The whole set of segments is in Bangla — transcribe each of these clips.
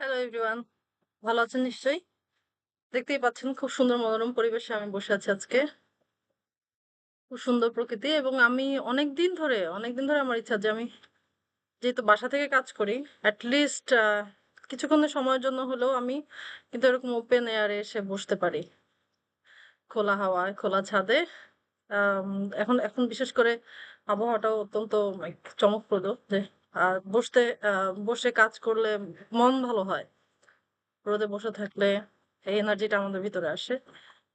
হ্যালো এভরিওয়ান, ভালো আছেন নিশ্চয়ই? দেখতেই পাচ্ছেন খুব সুন্দর মনোরম পরিবেশে আমি বসে আছি আজকে। খুব সুন্দর প্রকৃতি এবং আমি অনেকদিন ধরে আমার ইচ্ছা যে আমি যেহেতু বাসা থেকে কাজ করি, এট লিস্ট কিছুক্ষণের সময়ের জন্য হলেও আমি কিন্তু এরকম ওপেন এয়ারে এসে বসতে পারি। খোলা হাওয়ায়, খোলা ছাদে। আম এখন এখন বিশেষ করে আবহাওয়াটাও অত্যন্ত চমকপ্রদ যে আ বসতে আ বসে কাজ করলে মন ভালো হয়। রোদে বসে থাকলে এই এনার্জিটা আমাদের ভিতরে আসে।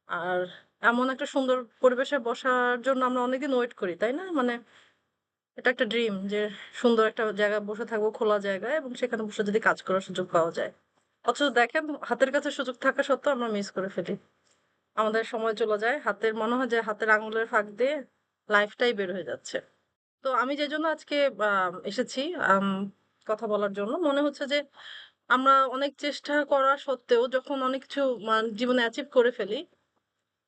আর এমন একটা সুন্দর পরিবেশে বসার জন্য আমরা অনেকদিন ওয়েট করি, তাই না? মানে এটা একটা ড্রিম যে সুন্দর একটা জায়গায় বসে থাকবো, খোলা জায়গায় এবং সেখানে বসে যদি কাজ করার সুযোগ পাওয়া যায়। অথচ দেখেন হাতের কাছে সুযোগ থাকা সত্ত্বেও আমরা মিস করে ফেলি। আমাদের সময় চলে যায়। মনে হয় যে হাতের আঙুলের ফাঁক দিয়ে লাইফটাই বের হয়ে যাচ্ছে। তো আমি যেজন্য আজকে আ এসেছি আম কথা বলার জন্য মনে হচ্ছে যে আমরা অনেক চেষ্টা করা সত্ত্বেও যখন অনেক কিছু জীবনে অ্যাচিভ করে ফেলি,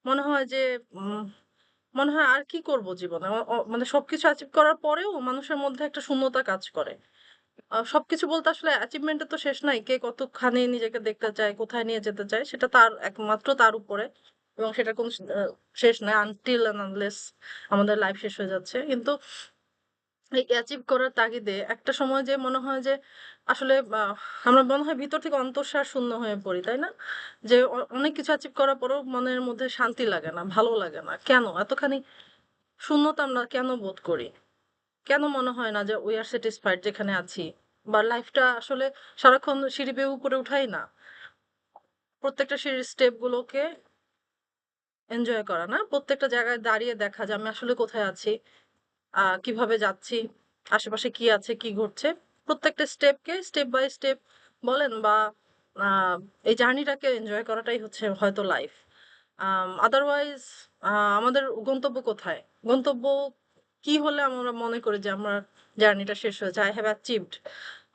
মনে হয় যে উম মনে হয় আর কি করব জীবনে? মানে সবকিছু অ্যাচিভ করার পরেও মানুষের মধ্যে একটা শূন্যতা কাজ করে। সবকিছু বলতে আসলে অ্যাচিভমেন্ট এর তো শেষ নাই। কে কতখানি নিজেকে দেখতে চায়, কোথায় নিয়ে যেতে চায় সেটা তার একমাত্র তার উপরে এবং সেটার কোনো শেষ নাই আনটিল অ্যান্ড আনলেস আমাদের লাইফ শেষ হয়ে যাচ্ছে। কিন্তু এই অ্যাচিভ করার তাগিদে একটা সময় যে মনে হয় যে আসলে আমরা মনে হয় ভিতর থেকে অন্তঃসার শূন্য হয়ে পড়ি, তাই না? যে অনেক কিছু অ্যাচিভ করার পরেও মনের মধ্যে শান্তি লাগে না, ভালো লাগে না। কেন? এতখানি শূন্যতা আমরা কেন বোধ করি? কেন মনে হয় না যে we are satisfied যেখানে আছি? বা লাইফটা আসলে সারাক্ষণ সিঁড়ি বেয়ে উপরে উঠাই না। প্রত্যেকটা সিঁড়ির স্টেপ গুলোকে এনজয় করা না? প্রত্যেকটা জায়গায় দাঁড়িয়ে দেখা যে আমি আসলে কোথায় আছি? কিভাবে যাচ্ছি? আশেপাশে কি আছে, কি ঘটছে? প্রত্যেকটা স্টেপকে স্টেপ বাই স্টেপ বলেন বা আ এই জার্নিটাকে এনজয় করাটাই হচ্ছে হয়তো লাইফ। আদারওয়াইজ আ আমাদের গন্তব্য কোথায়? গন্তব্য কি হলে আমরা মনে করি যে আমার জার্নিটা শেষ হয়েছে। I have achieved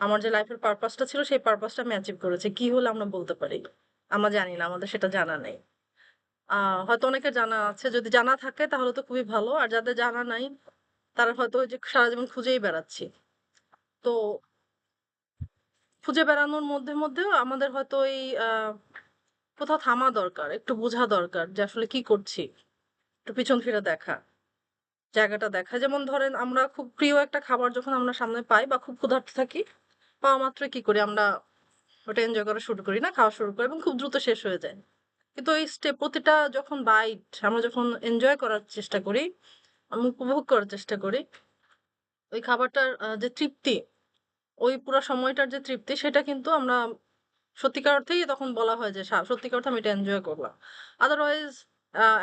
আমার যে লাইফের পারপাসটা ছিল সেই পারপাসটা আমি অ্যাচিভ করেছি। কি হলে আমরা বলতে পারি? আমরা জানি না। আমাদের সেটা জানা নেই। আ হয়তো অনেকের জানা আছে। যদি জানা থাকে তাহলে তো খুবই ভালো। আর যাদের জানা নাই তারা হয়তো ওই যে সারা জীবন খুঁজেই বেড়াচ্ছি। তো খুঁজে বেড়ানোর মধ্যেও আমাদের হয়তো এই কোথাও থামা দরকার। একটু বোঝা দরকার যে আসলে কি করছি। একটু পিছন ফিরে দেখা, জায়গাটা দেখা। যেমন ধরেন আমরা খুব প্রিয় একটা খাবার যখন আমরা সামনে পাই বা খুব ক্ষুধার্ত থাকি, পাওয়া মাত্রই কি করি আমরা ওটা এনজয় করা শুরু করি না? খাওয়া শুরু করি এবং খুব দ্রুত শেষ হয়ে যায়। কিন্তু এই প্রতিটা যখন বাইট আমরা যখন এনজয় করার চেষ্টা করি, আমি উপভোগ করার চেষ্টা করি, ওই খাবারটার যে তৃপ্তি, ওই পুরা সময়টার যে তৃপ্তি সেটা কিন্তু আমরা সত্যিকার অর্থেই তখন বলা হয় যে সত্যিকার অর্থে আমি এটা এনজয় করলাম। আদারওয়াইজ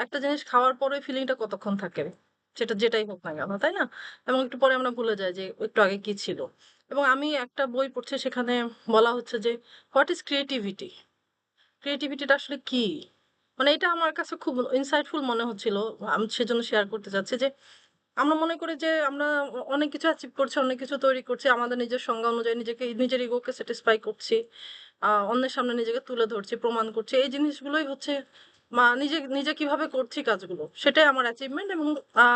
একটা জিনিস খাওয়ার পরে ওই ফিলিংটা কতক্ষণ থাকে? সেটা যেটাই হোক না কেন, তাই না? এবং একটু পরে আমরা ভুলে যাই যে একটু আগে কি ছিল। এবং আমি একটা বই পড়ছি সেখানে বলা হচ্ছে যে, "হোয়াট ইস ক্রিয়েটিভিটি?" ক্রিয়েটিভিটিটা আসলে কি? মানে এটা আমার কাছে খুব insightful মনে হচ্ছিল। আমি সেজন্য শেয়ার করতে চাচ্ছি যে, আমরা মনে করি যে আমরা অনেক কিছু অ্যাচিভ করছি, অনেক কিছু তৈরি করছি। আমাদের নিজের সংজ্ঞা অনুযায়ী নিজের ইগোকে স্যাটিসফাই করছি। অন্যের সামনে নিজেকে তুলে ধরছি, প্রমাণ করছি। এই জিনিসগুলোই হচ্ছে নিজে কিভাবে করছি কাজগুলো, সেটাই আমার অ্যাচিভমেন্ট এবং আ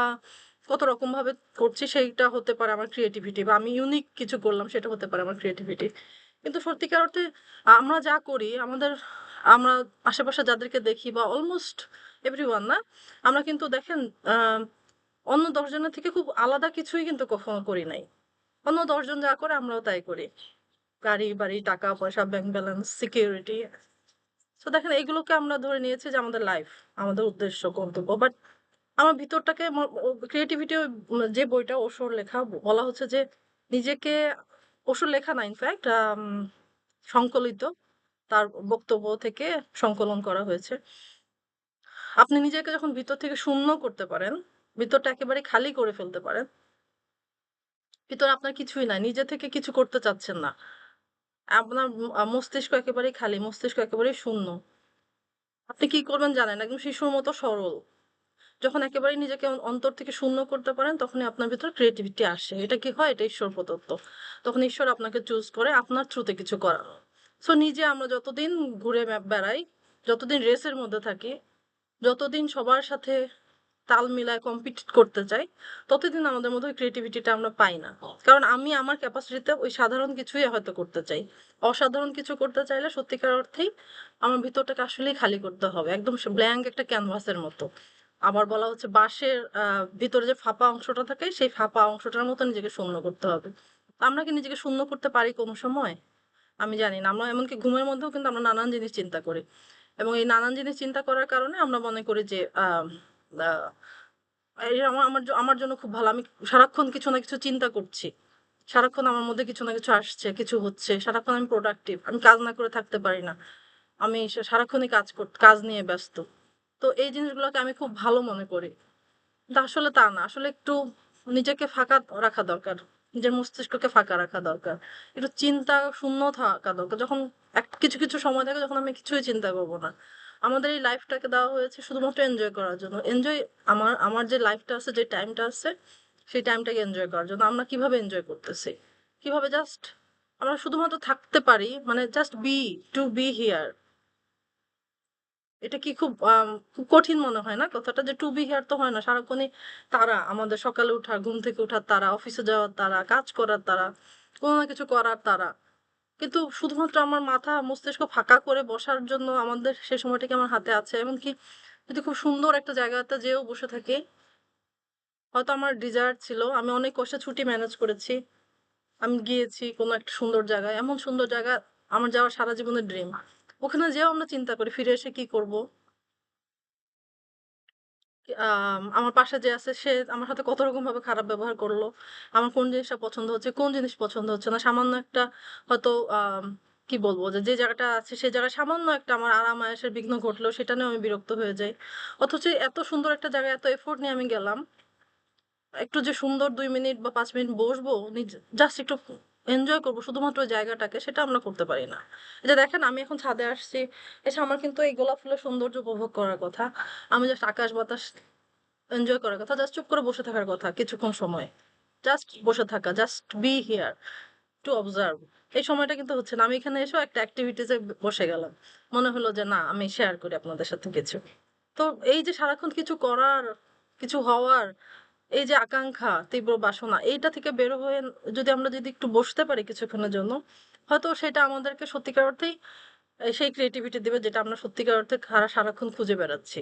কত রকমভাবে করছি সেইটা হতে পারে আমার ক্রিয়েটিভিটি বা আমি ইউনিক কিছু করলাম সেটা হতে পারে আমার ক্রিয়েটিভিটি। কিন্তু সত্যিকার অর্থে আমরা যা করি আমরা আশেপাশে যাদেরকে দেখি বা অলমোস্ট এভরিওয়ান না? আমরা কিন্তু দেখেন আ অন্য ১০ জনের থেকে খুব আলাদা কিছুই কিন্তু কখনো করি নাই। অন্য ১০ জন যা করে আমরাও তাই করি। গাড়ি, বাড়ি, টাকা-পয়সা, ব্যাংক ব্যালেন্স, সিকিউরিটি। সো দেখেন এগুলোকে আমরা ধরে নিয়েছি যে আমাদের লাইফ, আমাদের উদ্দেশ্য, গন্তব্য। বাট আমার ভিতরটাকে ক্রিয়েটিভিটি যে বইটা ওশোর লেখা বলা হচ্ছে যে নিজেকে ওশোর লেখা না ইনফেক্ট সংকলিত তার বক্তব্য থেকে সংকলন করা হয়েছে। আপনি নিজেকে যখন ভিতর থেকে শূন্য করতে পারেন, ভিতরটা একেবারে খালি করে ফেলতে পারেন, ভিতরে আপনার কিছুই নাই। নিজে থেকে কিছু করতে চাচ্ছেন না। আপনার মস্তিষ্ক একেবারেই খালি, মস্তিষ্ক একেবারেই শূন্য। আপনি কি করবেন জানেন না। একদম শিশুর মতো সরল। যখন একেবারেই নিজেকে অন্তর থেকে শূন্য করতে পারেন, তখনই আপনার ভেতর ক্রিয়েটিভিটি আসে। এটা কি হয়? এটা ঈশ্বর প্রদত্ত। তখন ঈশ্বর আপনাকে চুজ করে আপনার থ্রুতে কিছু করানো। সো নিজে আমরা যতদিন ঘুরে বেড়াই, যতদিন রেসের মধ্যে থাকি, যতদিন সবার সাথে তাল মিলায় কম্পিট করতে চাই, ততদিন আমাদের মধ্যে ওই ক্রিয়েটিভিটিটা আমরা পাই না। কারণ আমি আমার ক্যাপাসিটিতে ওই সাধারণ কিছুই হয়তো করতে চাই। অসাধারণ কিছু করতে চাইলে সত্যিকার অর্থেই আমার ভিতরটাকে আসলেই খালি করতে হবে। একদম ব্ল্যাংক একটা ক্যানভাসের মতো। আবার বলা হচ্ছে বাঁশের ভিতরে যে ফাঁপা অংশটা থাকে সেই ফাঁপা অংশটার মতো নিজেকে শূন্য করতে হবে। আমরা কি নিজেকে শূন্য করতে পারি কোনো সময়? আমি জানি না। আমরা এমনকি ঘুমের মধ্যেও কিন্তু আমরা নানান জিনিস চিন্তা করি। এবং এই নানান জিনিস চিন্তা করার কারণে আমরা মনে করি যে এই আমার জন্য খুব ভালো। আমি সারাক্ষণ কিছু না কিছু চিন্তা করছি। সারাক্ষণ আমার মধ্যে কিছু না কিছু আসছে, কিছু হচ্ছে। সারাক্ষণ আমি প্রোডাক্টিভ। আমি কাজ না করে থাকতে পারি না। আমি সারাক্ষণই কাজ নিয়ে ব্যস্ত। তো এই জিনিসগুলোকে আমি খুব ভালো মনে করি। কিন্তু আসলে তা না। আসলে একটু নিজেকে ফাঁকা রাখা দরকার। নিজের মস্তিষ্ককে ফাঁকা রাখা দরকার। একটু চিন্তা শূন্য থাকা দরকার। যখন কিছু, কিছু সময় থাকে যখন আমি কিছুই চিন্তা করব না। আমাদের এই লাইফটাকে দেওয়া হয়েছে শুধুমাত্র এনজয় করার জন্য। আমার যে লাইফটা আছে, যে টাইমটা আছে, সেই টাইমটাকে এনজয় করার জন্য। আমরা কিভাবে এনজয় করতেছি? কিভাবে জাস্ট আমরা শুধুমাত্র থাকতে পারি, মানে জাস্ট টু বি হিয়ার। এটা কি খুব কঠিন মনে হয় না কথাটা? যে টু বি হিয়ার তো হয় না। সারাক্ষণই তারা, আমাদের সকালে উঠা, ঘুম থেকে উঠার তারা, অফিসে যাওয়ার তারা, কাজ করার তারা, কোনো না কিছু করার তারা। কিন্তু শুধুমাত্র আমার মাথা মস্তিষ্ক ফাঁকা করে বসার জন্য আমাদের সে সময়টা কি আমার হাতে আছে? এমনকি যদি খুব সুন্দর একটা জায়গাতে যেয়েও বসে থাকি, হয়তো আমার ডিজায়ার ছিল, আমি অনেক কষ্টে ছুটি ম্যানেজ করেছি, আমি গিয়েছি কোনো একটা সুন্দর জায়গায়, এমন সুন্দর জায়গা আমার যাওয়ার সারা জীবনের ড্রিম। ওখানে যেয়েও আমরা চিন্তা করি ফিরে এসে কি করব। আমার পাশে যে আছে সে আমার সাথে কত রকম ভাবে খারাপ ব্যবহার করলো। আমার কোন জিনিসটা পছন্দ হচ্ছে, কোন জিনিস পছন্দ হচ্ছে না। সামান্য একটা হয়তো কি বলবো, যে জায়গাটা আছে সে জায়গায় সামান্য একটা আমার আরাম আয়েশের বিঘ্ন ঘটলো, সেটা নিয়েও আমি বিরক্ত হয়ে যাই। অথচ এত সুন্দর একটা জায়গায় এত এফোর্ট নিয়ে আমি গেলাম। একটু যে সুন্দর ২ মিনিট বা ৫ মিনিট বসবো, জাস্ট একটু এনজয় করব শুধুমাত্র ওই জায়গাটাকে, সেটা আমরা করতে পারি না। এই যে দেখেন আমি এখন ছাদে আসছি, এসে আমার কিন্তু এই গোলাপ ফুলের সৌন্দর্য উপভোগ করার কথা। আমি জাস্ট আকাশ বাতাস এনজয় করার কথা, জাস্ট চুপ করে বসে থাকার কথা কিছুক্ষণ সময়। জাস্ট বসে থাকা, just be here, to observe. এই সময়টা কিন্তু হচ্ছে না। আমি এখানে এসেও একটা অ্যাক্টিভিটিসে বসে গেলাম। মনে হলো যে না, আমি শেয়ার করি আপনাদের সাথে কিছু। তো এই যে সারাক্ষণ কিছু করার, কিছু হওয়ার, এই যে আকাঙ্ক্ষা, তীব্র বাসনা, এইটা থেকে বের হয়ে যদি আমরা একটু বসতে পারি কিছুক্ষণের জন্য, হয়তো সেটা আমাদেরকে সত্যিকার অর্থেই সেই ক্রিয়েটিভিটি দিবে যেটা আমরা সত্যিকার অর্থে সারাক্ষণ খুঁজে বেড়াচ্ছি।